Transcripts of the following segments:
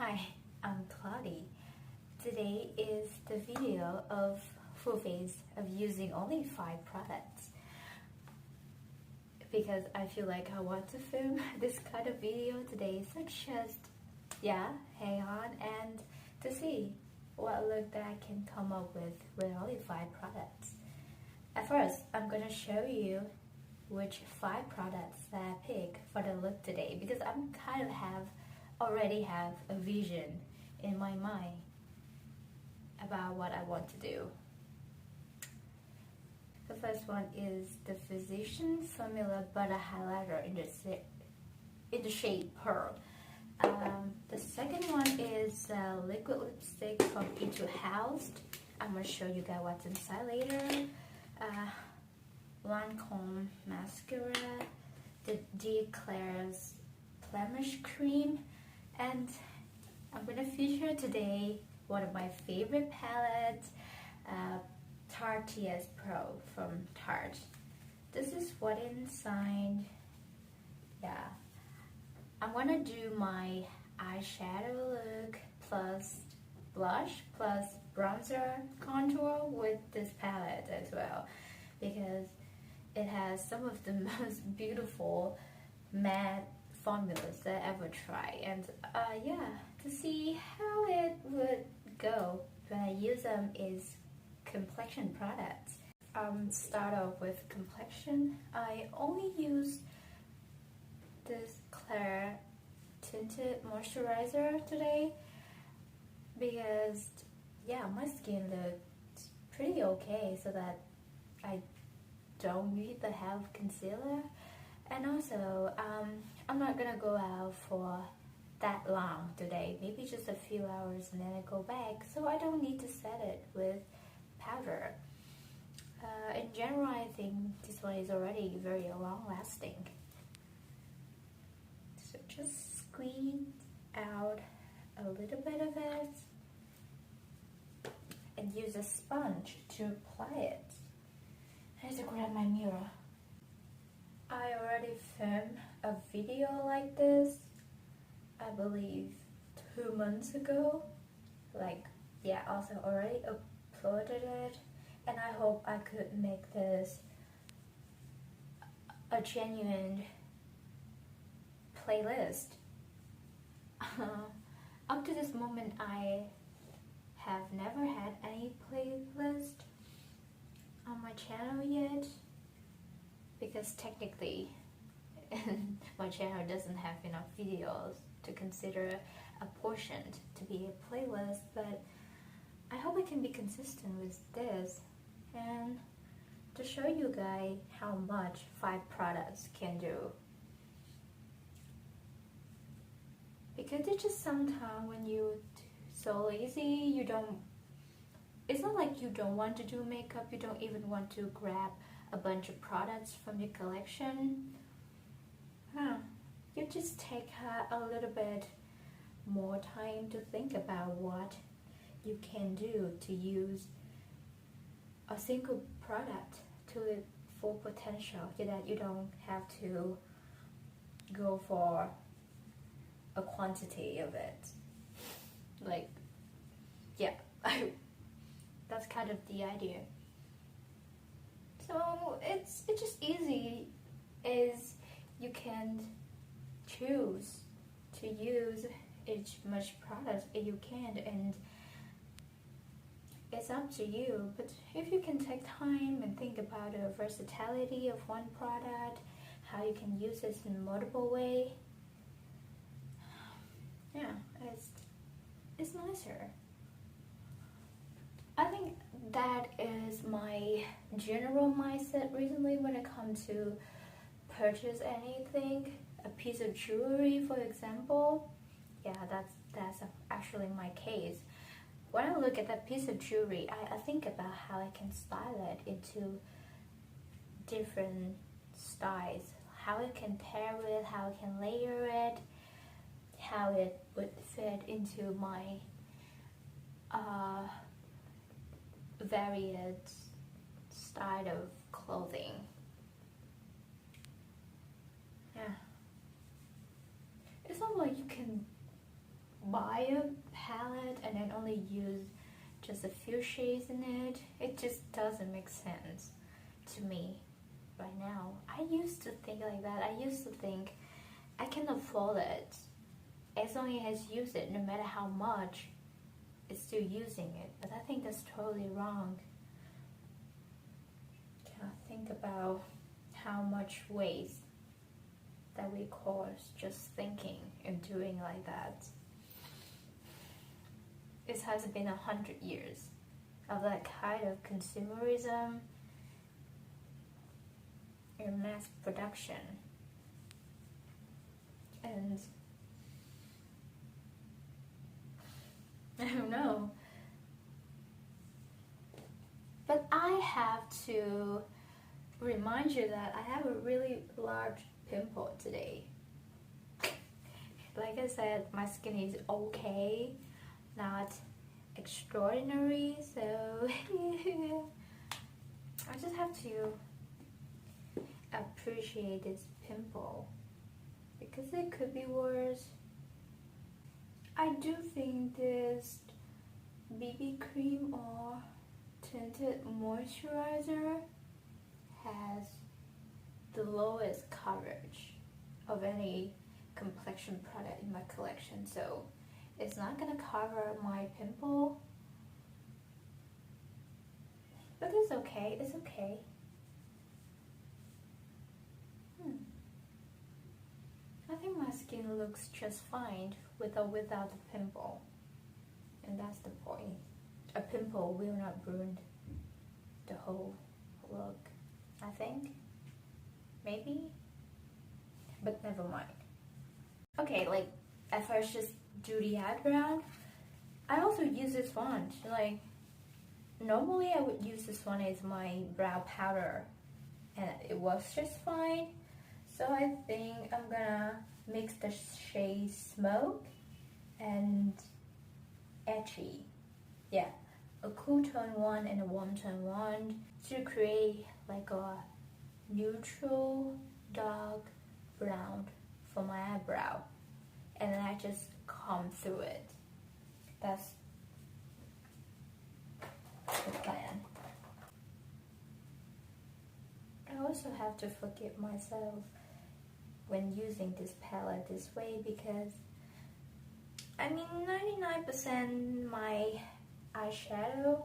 Hi, I'm Claudia. Today is the video of full face of using only 5 products because I feel like I want to film this kind of video today, so just hang on and to see what look that I can come up with only 5 products. At first, I'm gonna show you which 5 products that I pick for the look today because I'm already have a vision in my mind about what I want to do. The first one is the Physician Formula Butter Highlighter in the shade Pearl. The second one is liquid lipstick from Etude. I'm gonna show you guys what's inside later. Lancôme Mascara, the Klairs Blemish Cream, and I'm gonna feature today one of my favorite palettes, Tarte TS Pro from Tarte. This is what inside. I'm gonna do my eyeshadow look plus blush plus bronzer contour with this palette as well because it has some of the most beautiful matte formulas that I ever try, and to see how it would go when I use them is complexion products. Start off with complexion. I only use this Klairs tinted moisturizer today because my skin looks pretty okay, so that I don't need to have concealer, and also I'm not gonna go out for that long today, maybe just a few hours and then I go back, so I don't need to set it with powder. In general, I think this one is already very long lasting, so just squeeze out a little bit of it and use a sponge to apply it. I have to grab my mirror. I already filmed a video like this, I believe 2 months ago. Also already uploaded it, and I hope I could make this a genuine playlist. Up to this moment, I have never had any playlist on my channel yet because technically my channel doesn't have enough videos to consider a portion to be a playlist, but I hope I can be consistent with this and to show you guys how much 5 products can do, because it's just sometimes when you're so lazy, it's not like you don't want to do makeup, you don't even want to grab a bunch of products from your collection. You just take a little bit more time to think about what you can do to use a single product to its full potential, so that you don't have to go for a quantity of it. That's kind of the idea. So it's just easy, is you can choose to use as much product as you can, and it's up to you. But if you can take time and think about the versatility of one product, how you can use this in multiple ways, it's nicer. I think that is my general mindset recently when it comes to purchase anything. A piece of jewelry, for example, that's actually my case. When I look at that piece of jewelry, I think about how I can style it into different styles, how it can pair with, how I can layer it, how it would fit into my varied style of clothing. It's not like you can buy a palette and then only use just a few shades in it. It just doesn't make sense to me right now. I used to think like that. I used to think I can afford it as long as I use it, no matter how much, it's still using it. But I think that's totally wrong. Can I think about how much waste that we cause just thinking and doing like that? It has been 100 years of that kind of consumerism and mass production. And I don't know. But I have to remind you that I have a really large pimple today. Like I said, my skin is okay, not extraordinary, so I just have to appreciate this pimple because it could be worse. I do think this BB cream or tinted moisturizer has the lowest coverage of any complexion product in my collection, so it's not gonna cover my pimple, but it's okay, it's okay. I think my skin looks just fine with or without the pimple, and that's the point. A pimple will not ruin the whole look, I think. Maybe, but never mind. Okay, like at first just do the eyebrow. I also use this one. Like normally I would use this one as my brow powder, and it works just fine. So I think I'm gonna mix the shade Smoke and Etchy. Yeah, a cool tone one and a warm tone one to create like a neutral dark brown for my eyebrow. And then I just comb through it. That's the plan. I also have to forgive myself when using this palette this way because I mean 99% my eyeshadow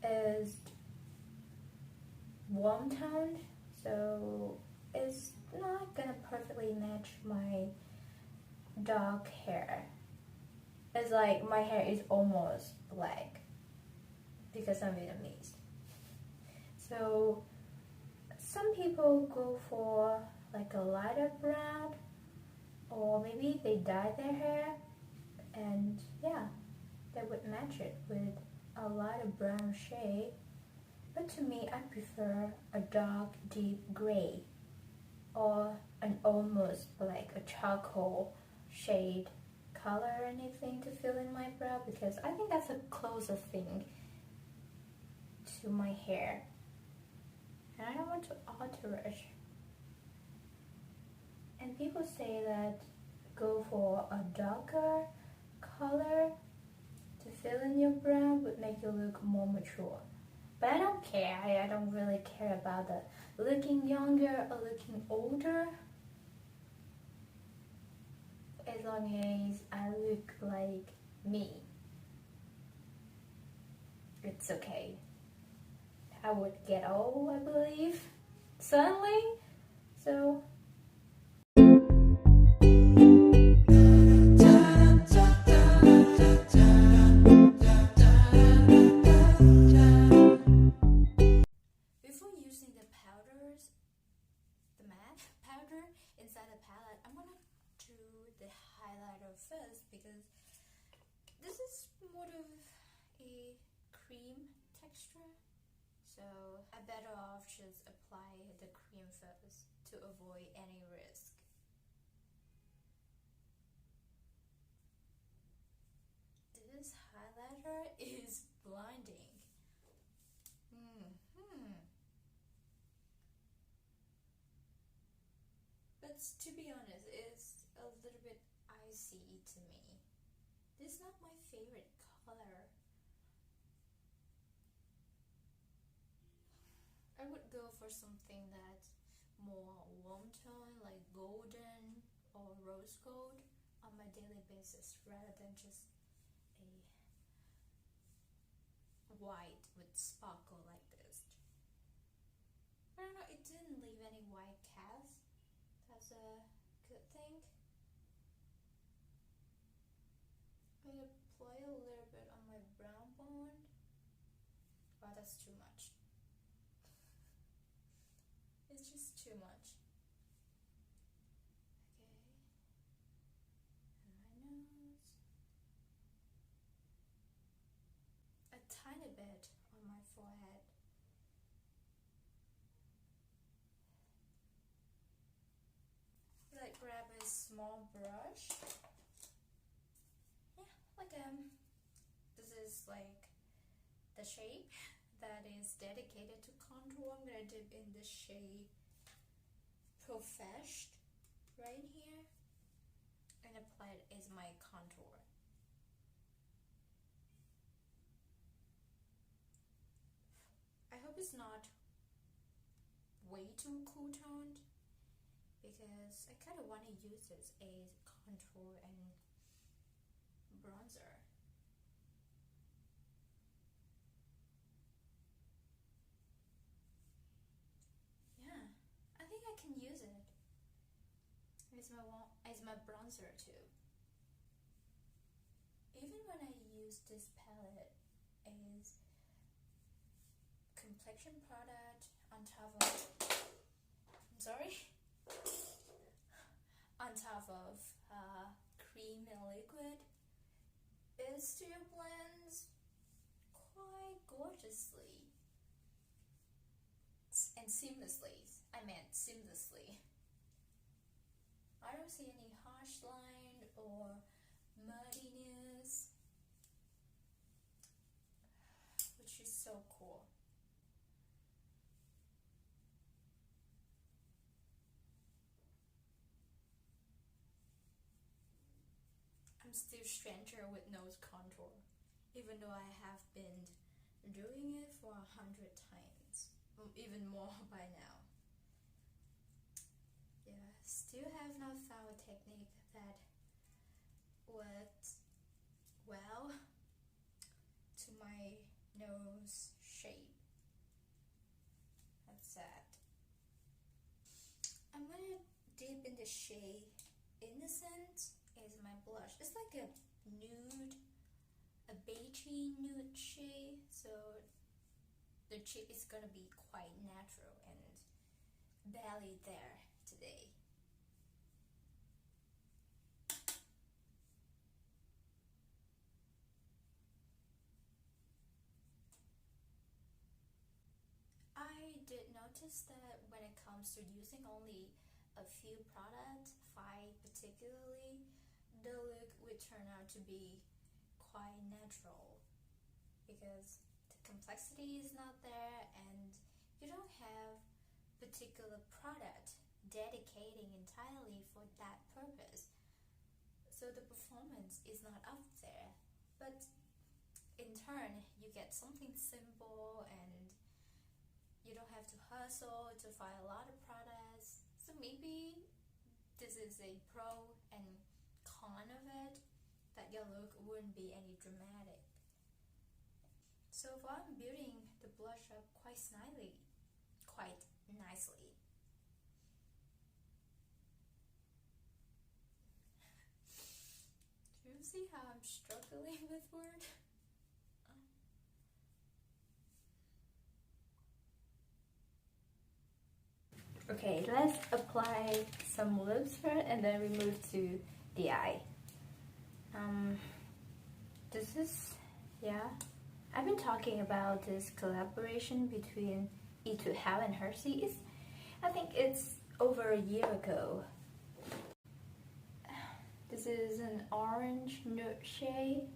is warm toned, so it's not gonna perfectly match my dark hair. It's like my hair is almost black because I'm Vietnamese. So some people go for like a lighter brown, or maybe they dye their hair and yeah, they would match it with a lighter brown shade. But to me, I prefer a dark deep gray or an almost like a charcoal shade color or anything to fill in my brow, because I think that's a closer thing to my hair and I don't want to alter it. And people say that go for a darker color to fill in your brow would make you look more mature. But I don't care. I don't really care about the looking younger or looking older. As long as I look like me, it's okay. I would get old, I believe, suddenly. So first, because this is more of a cream texture, so I better off just apply the cream first to avoid any risk. This highlighter is blinding. But to be honest, it's a little bit icy glossy to me. This is not my favorite color. I would go for something that's more warm tone, like golden or rose gold on my daily basis, rather than just a white with sparkle like this. I don't know, it didn't leave any white cast. That's a good thing. I'm gonna apply a little bit on my brown bone. Wow, that's too much. It's just too much. Okay. And my nose. A tiny bit on my forehead. Like grab a small brush. Yeah, like this is like the shape that is dedicated to contour. I'm gonna dip in the shade Profeshed right here and apply it as my contour. I hope it's not way too cool toned, because I kind of want to use this as contour and bronzer. Yeah, I think I can use it as my bronzer too. Even when I use this palette as complexion product on top of, on top of cream and liquid, it still blends quite gorgeously and seamlessly. I meant seamlessly. I don't see any harsh line or muddiness, which is so cool. I'm still stranger with nose contour, even though I have been doing it for 100 times, even more by now. Yeah, still have not found a technique that works well to my nose shape. That's sad. I'm gonna dip in the shade Innocent as my blush. It's like a nude, a beigey nude shade, so the cheek is gonna be quite natural and barely there today. I did notice that when it comes to using only a few products, 5 particularly, the look would turn out to be quite natural, because the complexity is not there and you don't have particular product dedicating entirely for that purpose, so the performance is not up there. But in turn, you get something simple and you don't have to hustle to find a lot of products. So maybe this is a pro and con of it, that your look wouldn't be any dramatic. So far I'm building the blush up quite nicely. Do you see how I'm struggling with words? Okay, let's apply some lips first and then we move to the eye. This is, I've been talking about this collaboration between Etude and Hershey. I think it's over a year ago. This is an orange nude shade.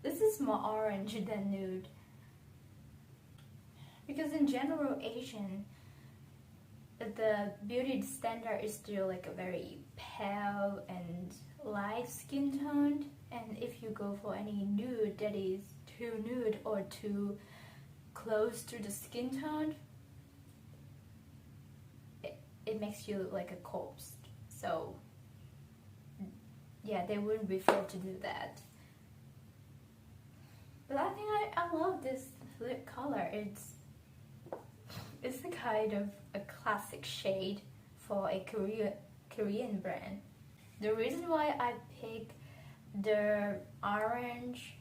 This is more orange than nude, because in general Asian, the beauty standard is still like a very pale and light skin toned, and if you go for any nude that is too nude or too close to the skin tone, it makes you look like a corpse. So yeah, they wouldn't be fair to do that. But I think I love this lip color. It's a kind of a classic shade for a Korean brand. The reason why I picked the orange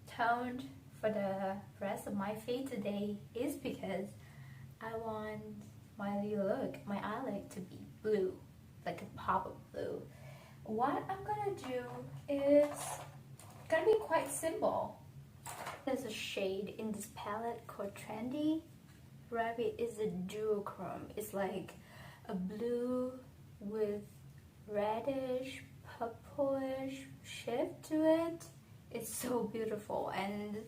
toned for the rest of my face today is because I want my eyelid to be blue, like a pop of blue. What I'm gonna do is gonna be quite simple. There's a shade in this palette called Trendy. Rabbit is a duochrome. It's like a blue with reddish, purplish shift to it. It's so beautiful, and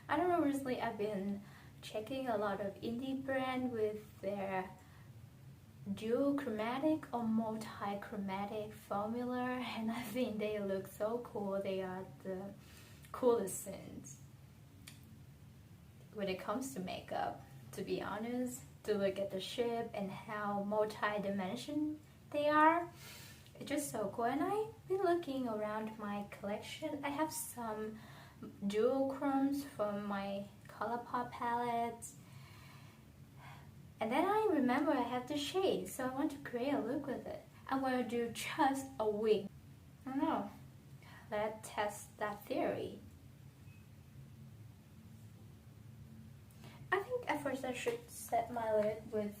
I don't know, recently I've been checking a lot of indie brands with their duochromatic or multi-chromatic formula, and I think they look so cool. They are the coolest things when it comes to makeup, to be honest. To look at the shape and how multi-dimensional they are, it's just so cool. And I've been looking around my collection. I have some duochromes from my ColourPop palettes, and then I remember I have the shade, so I want to create a look with it. I'm going to do just a wing. I don't know, let's test that theory. I think at first I should set my lid with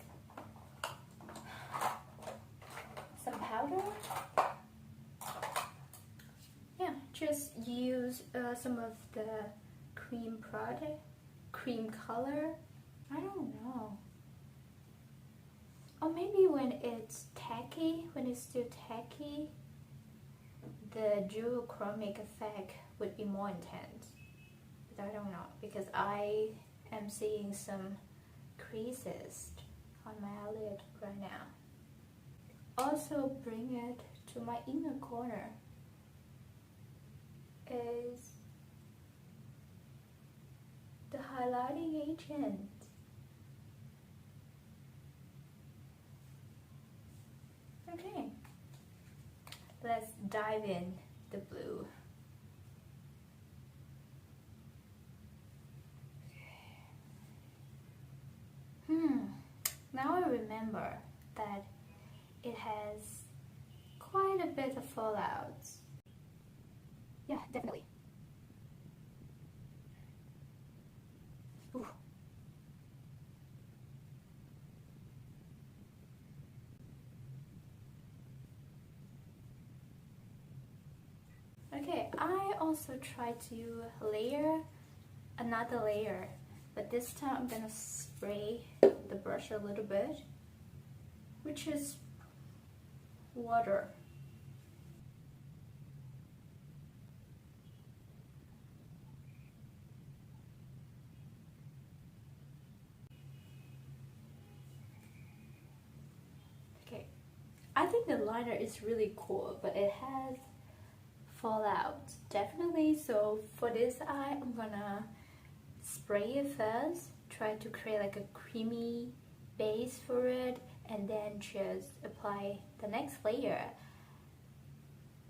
some powder. Yeah, just use some of the cream color. I don't know. Or maybe when it's still tacky, the duochromic effect would be more intense. But I don't know, because I am seeing some creases on my eyelid right now. Also bring it to my inner corner is the highlighting agent. Okay, let's dive in the blue. Now I remember that it has quite a bit of fallouts. Yeah, definitely. Ooh. Okay, I also try to layer another layer, but this time I'm gonna spray the brush a little bit, which is water. Okay, I think the liner is really cool, but it has fallout, definitely. So for this eye, I'm gonna spray it first, try to create like a creamy base for it, and then just apply the next layer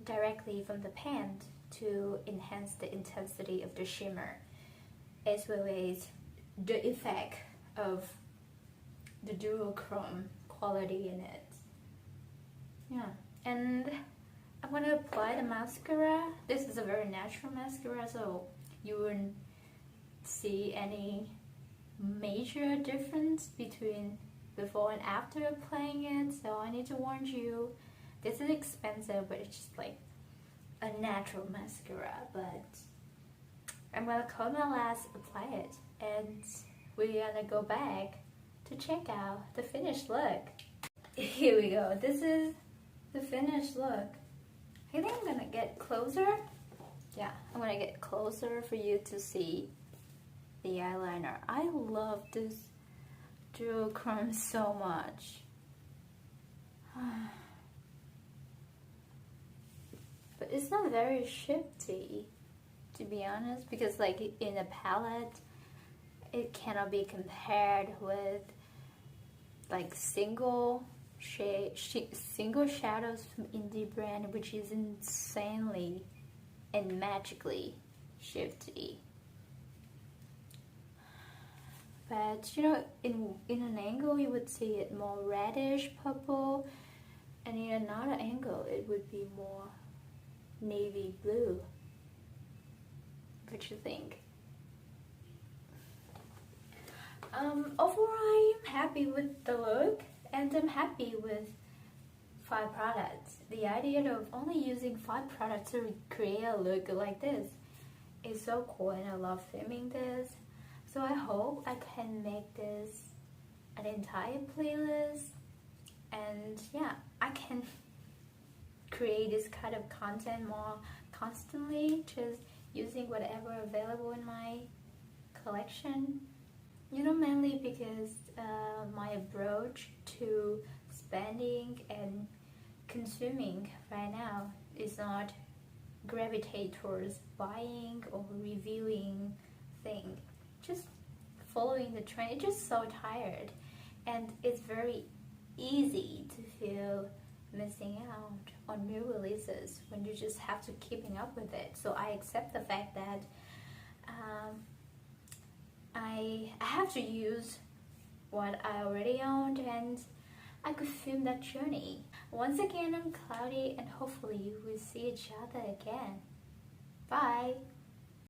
directly from the pan to enhance the intensity of the shimmer, as well as the effect of the duochrome quality in it. Yeah, and I'm gonna apply the mascara. This is a very natural mascara, so you wouldn't see any major difference between before and after applying it. So I need to warn you, this is expensive, but it's just like a natural mascara. But I'm gonna close my last, apply it, and we're gonna go back to check out the finished look. Here we go. This is the finished look. I think I'm gonna get closer. Yeah, I'm gonna get closer for you to see the eyeliner. I love this duochrome so much. but it's not very shifty, to be honest, because like in a palette, it cannot be compared with like single shadows from indie brand, which is insanely and magically shifty. But you know, in an angle you would see it more reddish purple, and in another angle it would be more navy blue. What you think? Overall, I'm happy with the look, and I'm happy with 5 products. The idea of only using 5 products to create a look like this is so cool, and I love filming this. So I hope I can make this an entire playlist, and yeah, I can create this kind of content more constantly, just using whatever available in my collection. You know, mainly because my approach to spending and consuming right now is not gravitate towards buying or reviewing things, just following the trend. It's just so tired, and it's very easy to feel missing out on new releases when you just have to keeping up with it. So I accept the fact that I have to use what I already owned, and I could film that journey. Once again, I'm Cloudy, and hopefully we'll see each other again. Bye!